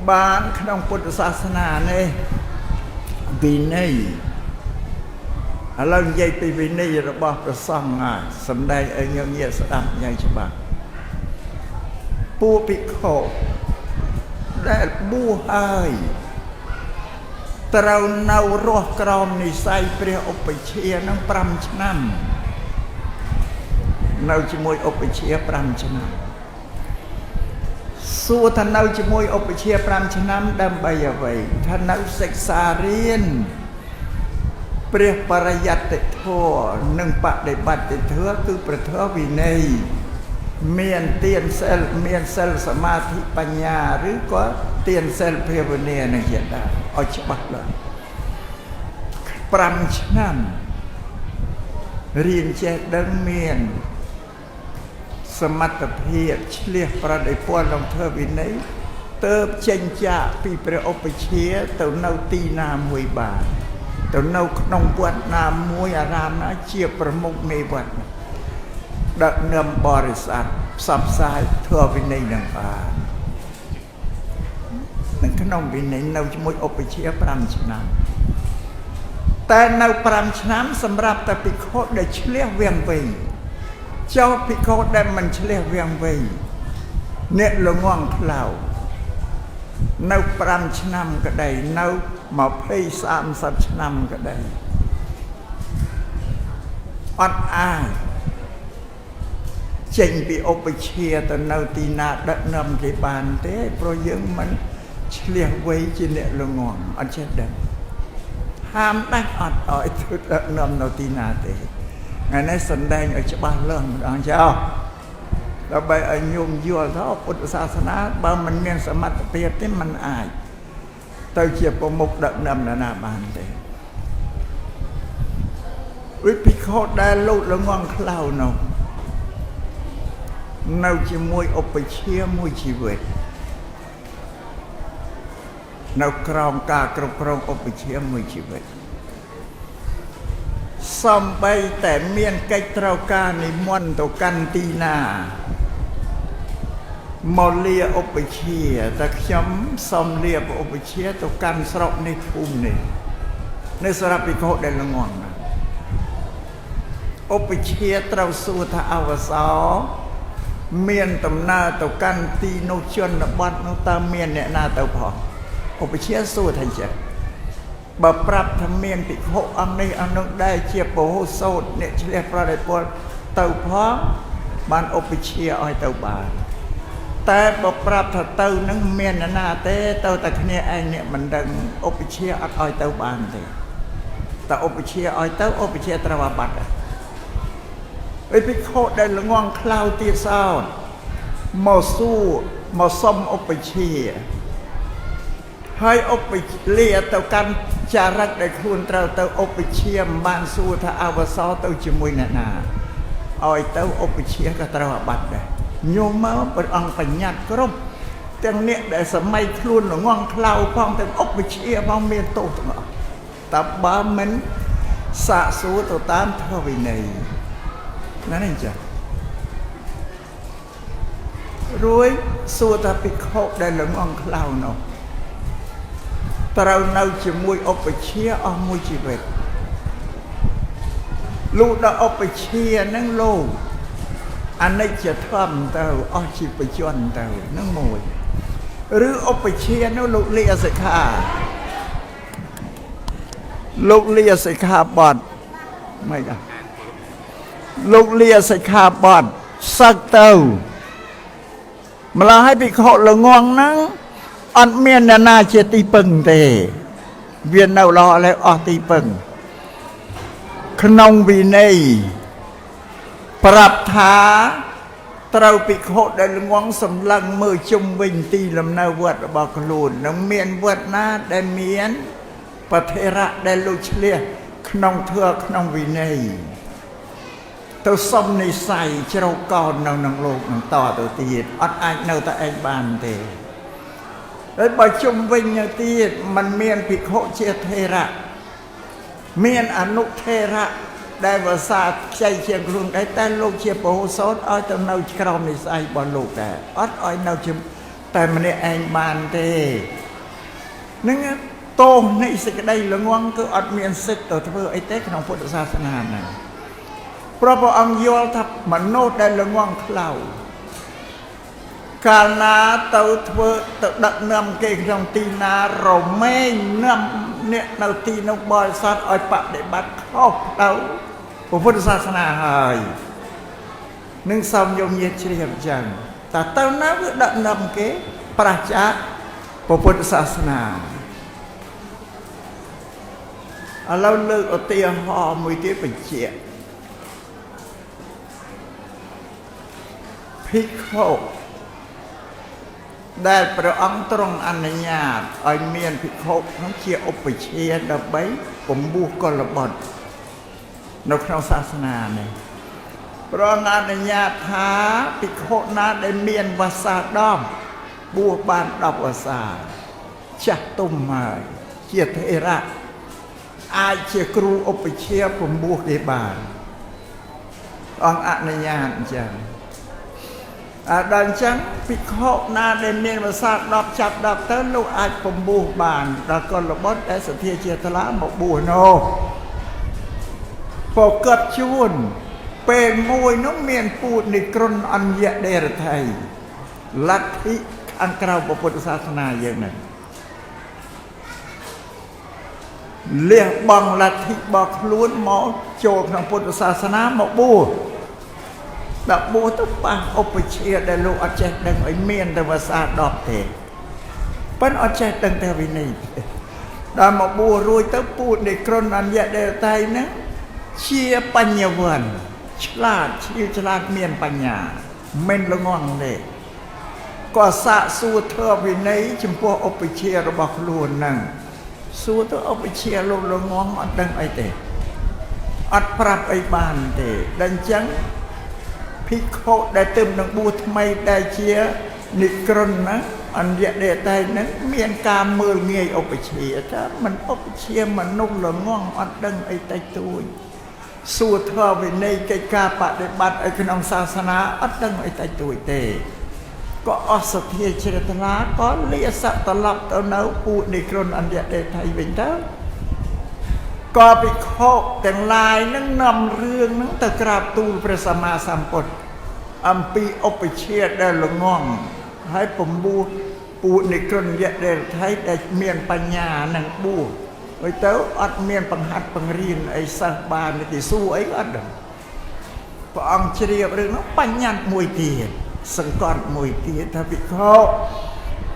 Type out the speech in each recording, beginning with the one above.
បានក្នុងពុទ្ធសាសនានេះវិន័យឥឡូវនិយាយពីវិន័យរបស់ព្រះសង្ឃហើយសំដែងឲ្យញញាស្ដាប់យ៉ាងច្បាស់ពួកភិក្ខុដែលបួសហើយត្រូវនៅរស់ក្រោមនិស័យព្រះឧបជានឹង5ឆ្នាំនៅជាមួយឧបជា5ឆ្នាំសួរថានៅជាមួយឧបជា5ឆ្នាំដើម្បីអ្វីថានៅសិក្សារៀនព្រះបរិយត្តិធម៌និងបដិបត្តិធម៌គឺព្រះធម៌វិន័យមានទានសិលមានសិលសមាធិបញ្ញាឬក៏ទានសិលភាវនានឹងជាដើមឲ្យច្បាស់លាស់5ឆ្នាំរៀនចេះដឹងមានសមត្ថភាពឆ្លៀសប្រតិពលក្នុងធម៌វិន័យទើបចេញចាកពីព្រះឧបជាទៅនៅទីណាមួយបានទៅនៅក្នុងវត្តណាមួយអារាមណាជាប្រមុខមេវត្តដឹកនាំបរិស័ទផ្សព្វផ្សាយធម៌វិន័យនឹងបាននៅក្នុងវិន័យនៅជាមួយឧបជា5ឆ្នាំតែនៅ5ឆ្នាំសម្រាប់តែភិក្ខុដែលឆ្លៀសវាងវៃចោលភិក្ខុដែលមិនឆ្លៀសវាងវៃអ្នកល្ងងខ្លៅនៅ5ឆ្នាំក្តីនៅ20 30ឆ្នាំក្តីអត់អាចចេញពីឧបជាទៅនៅទីណាដឹកនាំគេបានទេព្រោះយើងមិនឆ្លៀសវៃជាអ្នកល្ងងអត់ចេះដឹងហាមដាច់អត់ឲ្យធ្វើដឹកនាំនៅទីណាទេថ្ងៃនេះសំដែងឲ្យច្បាស់លាស់ម្ដងចោលដើម្បីឲ្យញោមយល់ថាពុទ្ធសាសនាបើមិនមានសមត្ថភាពទេមិនអាចទៅជាប្រមុខដឹកនាំណាបានទេវិភិក្ខុដែលលូតល្ងងខ្លៅនោះនៅជាមួយឧបជាមួយជីវិតនៅក្រោមការគ្រប់គ្រងឧបជាមួយជីវិតសំបីតែមានកិច្ចត្រូវការនិមន្តទៅកាន់ទីណាមកលាឧបជាតែខ្ញុំសូមលាឧបជាទៅកាន់ស្រុកនេះភូមិនេះនៅសម្រាប់ភិក្ខុដែលល្ងងឧបជាត្រូវសួរថាអវសោមានដំណើរទៅកាន់ទីនោះជនបទនោះតើមានអ្នកណាទៅផងឧបជាសួរថាចេះបើប្រាប់ថាមានភិក្ខុអង្គនេះអង្គនោះដែរជាពហុសោតអ្នកឆ្លៀសប្រតិពលទៅផងបានឧបជាឲ្យទៅបានតែបើប្រាប់ថាទៅនឹងមានអ្នកណាទេទៅតែគ្នាឯងអ្នកមិនដឹងឧបជាអត់ឲ្យទៅបានទេតែឧបជាឲ្យទៅឧបជាត្រូវអាបត្តិហើយភិក្ខុដែលល្ងងខ្លៅទៀតសោតមកសួរមកសុំឧបជាហើយឧបលាទៅកាន់ចារឹកដែលខ្លួនត្រូវទៅឧបជាមិនបានសួរថាអវសោទៅជាមួយអ្នកណាឲ្យទៅឧបជាក៏ត្រូវអាបត្តិដែរញោមមកព្រះអង្គបញ្ញត្តិគ្រប់ទាំងអ្នកដែលសម័យខ្លួនល្ងងខ្លៅផងទាំងឧបជាផងមានទោសទាំងអស់តែបើមិនសាកសួរទៅតាមធម៌វិន័យណានេះចារួយសួរថាភិក្ខុដែលល្ងងខ្លៅនោះត្រូវនៅជាមួយឧបជាអស់មួយជីវិតលុះដល់ឧបជានឹងលោកអនិច្ចធម្មទៅអស់ជីវជនទៅនឹងមួយឬឧបជានោះលោកលាសិក្ខាលោកលាសិក្ខាបទមិនដែរលោកលាសិក្ខាបទសឹកទៅម្ល៉េះឲ្យភិក្ខុល្ងងហ្នឹងអត់មានអ្នកណាជាទីពឹងទេវានៅល្អឡើយអស់ទីពឹងក្នុងវិន័យប្រាប់ថាត្រូវភិក្ខុដែលល្ងងសម្លឹងមើលជុំវិញទីលំនៅវត្តរបស់ខ្លួននឹងមានវត្តណាដែលមានបធិរៈដែលលុឆ្លៀសក្នុងធម៌ក្នុងវិន័យទៅសុំនិស័យជ្រោកកោននៅក្នុងលោកនឹងតទៅទៀតអត់អាចនៅតែឯងបានទេហើយបើជុំវិញទៅទៀតมันមានភិក្ខុជាថេរៈមានអនុថេរៈដែលវសាខ្ចីជាងខ្លួនដែរតែលោកជាពហុសោតឲ្យទៅនៅក្រោមនិស័យរបស់លោកដែរអត់ឲ្យនៅជា តែម្នាក់ឯងបានទេនឹងទោសនៃសេចក្តីល្ងង់គឺអត់មានសិទ្ធិទៅធ្វើអីទេក្នុងពុទ្ធសាសនាហ្នឹងព្រោះព្រះអង្គយល់ថាមនុស្សដែលល្ងង់ខ្លៅកាលណាទៅធ្វើទៅដឹកនាំគេក្នុងទីណារមែងនាំអ្នកនៅទីនោះបរិស័ទឲ្យបដិបត្តិខុសទៅពុទ្ធសាសនាហើយនឹងសំយមញាជ្រាបចឹងតែទៅណាវាដឹកនាំគេប្រឆាចពុទ្ធសាសនាឥឡូវលើកឧទាហរណ៍មួយទៀតបញ្ជាក់ភិក្ខុដែលព្រះអង្គទ្រង់អនុញ្ញាតឲ្យមានភិក្ខុនោះជាឧបជាដើម្បីពំពោះកុលបុត្រនៅក្នុងសាសនានេះព្រះអង្គអនុញ្ញាតថាភិក្ខុណាដែលមានវស្សា10បួសបាន10វស្សាចាស់ទុំហើយជាថេរៈអាចជាគ្រូឧបជាពំពោះគេបានអង្គអនុញ្ញាតអញ្ចឹងដល់អញ្ចឹងភិក្ខុណាដែលមានវស្សា10ចាប់10ទៅលោកអាចពំពោះបានដល់កុលបុត្រដែលសទ្ធាជាតឡាមកបួសនោះពកត់ជួនពេលមួយនោះមានពូជនៃក្រុនអញ្ញដេរថៃលទ្ធិខាងក្រៅពុទ្ធសាសនាយើងនេះលះបង់លទ្ធិរបស់ខ្លួនមកចូលក្នុងពុទ្ធសាសនាមកបួសដល់បួសទៅប៉ះឧបជាដែលលោកអត់ចេះដឹងឲ្យមានតែភាសា10ទេប៉ុន្តែអត់ចេះដឹងតែវិន័យដល់មកបួសរួចទៅពូជនៃក្រុនអញ្ញដេរថៃហ្នឹងជាបញ្ញវន្តឆ្លាតជ្រាវឆ្លាតមានបញ្ញាមិនល្ងង់ទេក៏សាកសួរធ្វើវិន័យចំពោះឧបជារបស់ខ្លួនហ្នឹងសួរទៅឧបជាលោកល្ងង់អត់ដឹងអីទេអត់ប្រាប់អីបានទេដល់អញ្ចឹងភិក្ខុដែលទើបនឹងបួសថ្មីដែលជានិក្រណណាអញ្ញដេតៃហ្នឹងមានការមើលងាយឧបជាថាមិនឧបជាមនុស្សល្ងង់អត់ដឹងអីតិចតួចសួរធ្វើវិន័យកិច្ចការបដិបត្តិឲ្យក្នុងសាសនាអត់ដឹងអីតិចតួចទេក៏អស់សទ្ធាជ្រះថ្លាក៏លាស័កត្រឡប់ទៅនៅពូជនៃក្រុនអញ្ញដេតៃវិញទៅក៏ភិក្ខុទាំងឡាយនឹងនាំរឿងហ្នឹងទៅក្រាបទូលព្រះសម្មាសម្ពុទ្ធអំពីឧបជាដែលល្ងង់ហើយពំពោះពូជនៃក្រុនអញ្ញដេតៃដែលមានបញ្ញានឹងបួសហើយទៅអត់មានបង្ហាត់បង្រៀនអីសិស្សបានគេសួរអីក៏អត់ដឹងព្រះអង្គជ្រាបរឿងនោះបញ្ញត្តិមួយទៀតសង្កត់មួយទៀតថាភិក្ខុ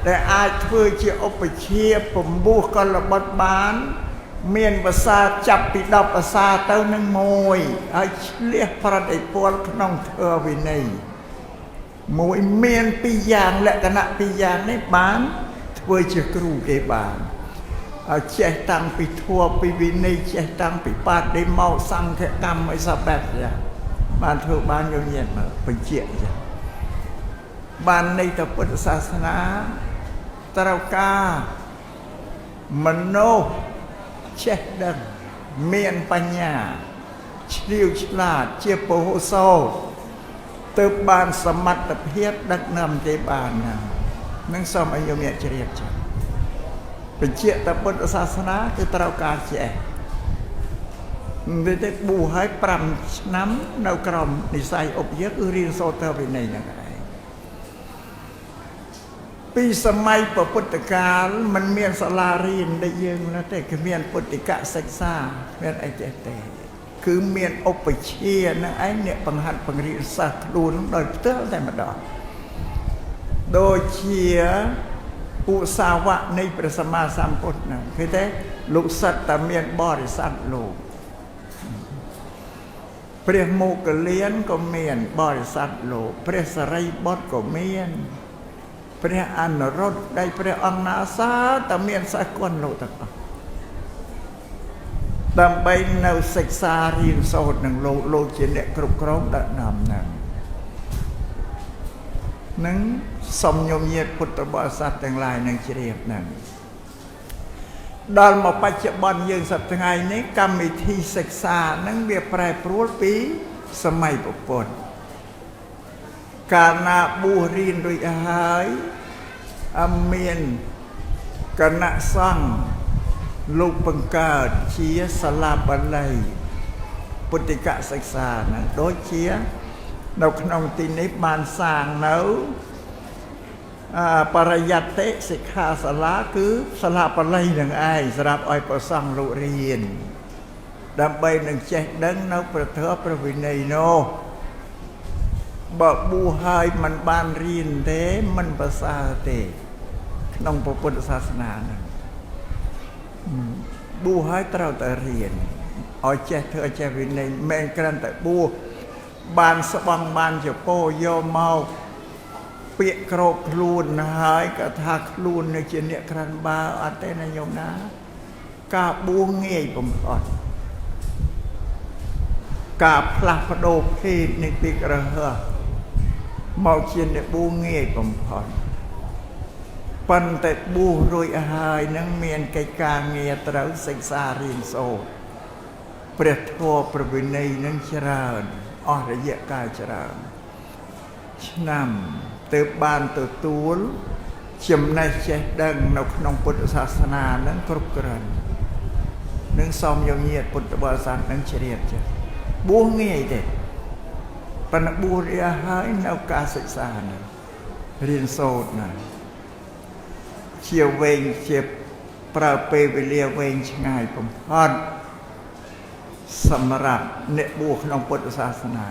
ដែលអាចធ្វើជាឧបជាពំពោះកុលបុត្របានមានភាសាចាប់ពី10ភាសាទៅនឹងមួយហើយឆ្លៀសប្រតិពលក្នុងធ្វើវិន័យមួយមាន2យ៉ាងលក្ខណៈ2យ៉ាងនេះបានធ្វើជាគ្រូគេបានឲ្យចេះតាំងពីធัวពីវិន័យចេះតាំងពីបាតដេមកសង្ឃកម្មអីសពបែបយ៉ាងបានធ្វើបានញញែតមកបញ្ជាក់ចឹងបាននៃទៅពុទ្ធសាសនាត្រូវការមនុស្សចេះដឹងមានបញ្ញាឆ្លៀវឆ្លាតជាពហុសោទើបបានសមត្ថភាពដឹកនាំគេបាននឹងសូមឲ្យយកអ្នកជ្រាបចឹងបញ្ជាក់តែពុទ្ធសាសនាគឺត្រូវការចេះវាទៅបួសឲ្យ5ឆ្នាំនៅក្រមនិស័យឧបយគឺរៀនសូត្រទៅវិន័យហ្នឹងឯងពីសម័យពុទ្ធកាលมันមានសាលារៀនដែលយើងនោះទេគឺមានពុទ្ធិកសិក្សាមានអីទេគឺមានឧបជាហ្នឹងឯងអ្នកបង្ហាត់បង្រៀនសិស្សខ្លួនដោយផ្ទាល់តែម្ដងដូចជាឧស្សាវៈនៃព្រះសម្មាសម្ពុទ្ធហ្នឹងឃើញទេលោកសិតតែមានបរិស័ទលោកព្រះមោគលានក៏មានបរិស័ទលោកព្រះសរិបុត្រក៏មានព្រះអនុរុទ្ធដែលព្រះអង្គណាសាតែមានសិស្សគាត់លោកទាំងអស់ដើម្បីនៅសិក្សារៀនសូត្រនឹងលោកជាអ្នកគ្រប់គ្រងដឹកនាំនឹងសំញោមញាតពុទ្ធបរិស័ទទាំងឡាយនឹងជ្រាបហ្នឹងដល់មកបច្ចុប្បន្នយើងសប្តាហ៍ថ្ងៃនេះកម្មវិធីសិក្សាហ្នឹងវាប្រែប្រួលពីសម័យពុទ្ធកាលណាបួសរៀនរួចហើយ เมียนคณะสร้างลูกบังเกิดเชียสลาบันไลปุติกะศึกษานะโดยเชียเราขนมตีนิบานสร้างเนาปริยัติสิกขาสละคือสลาบันไลหนึ่งไอสำหรับอ้อยประสังลูกเรียนดำไปหนึ่งเจ็ดดังนักประเทศประวินัยโนบอกบูหายมันบานเรียนเด้มันภาษาเตขนมพระพุทธศาสนานะบูหายเราแต่เรียนเอาเจเธอเจวินัยแมงกันแต่บูบานสบังบานจะโปโยเมาเปียกรบคลูนหายกระทักคลูนในเจเนียครันบาอัตเตนยมนะกาบูเงี้ยผมก่อนกาพลาพโดเพศในปีกระเฮอเมาเชียนในบูเงี้ยผมก่อนปันแต่บูรวยอาหายนังเมียนไกกาเงียตระศึกษาเรียนโซเปรียบทัวประวินัยนังเจริญอระยะกายเจริญฉนำเติบบานตัวตูลเชื่อมในเจดังนกนองพุทธศาสนานั้นกรุบกรันนังซอมยงเงียดพุทธบริษัทนังเฉลียดจ้ะบูเงี้ยเด็ดปนบูรยาหายนกาศึกษาเรียนโซดนะเชียวเวงเชียบปราเปเวเลียเวงชงายผมพอดสำหรับเนบูขนมพุทธศาสนา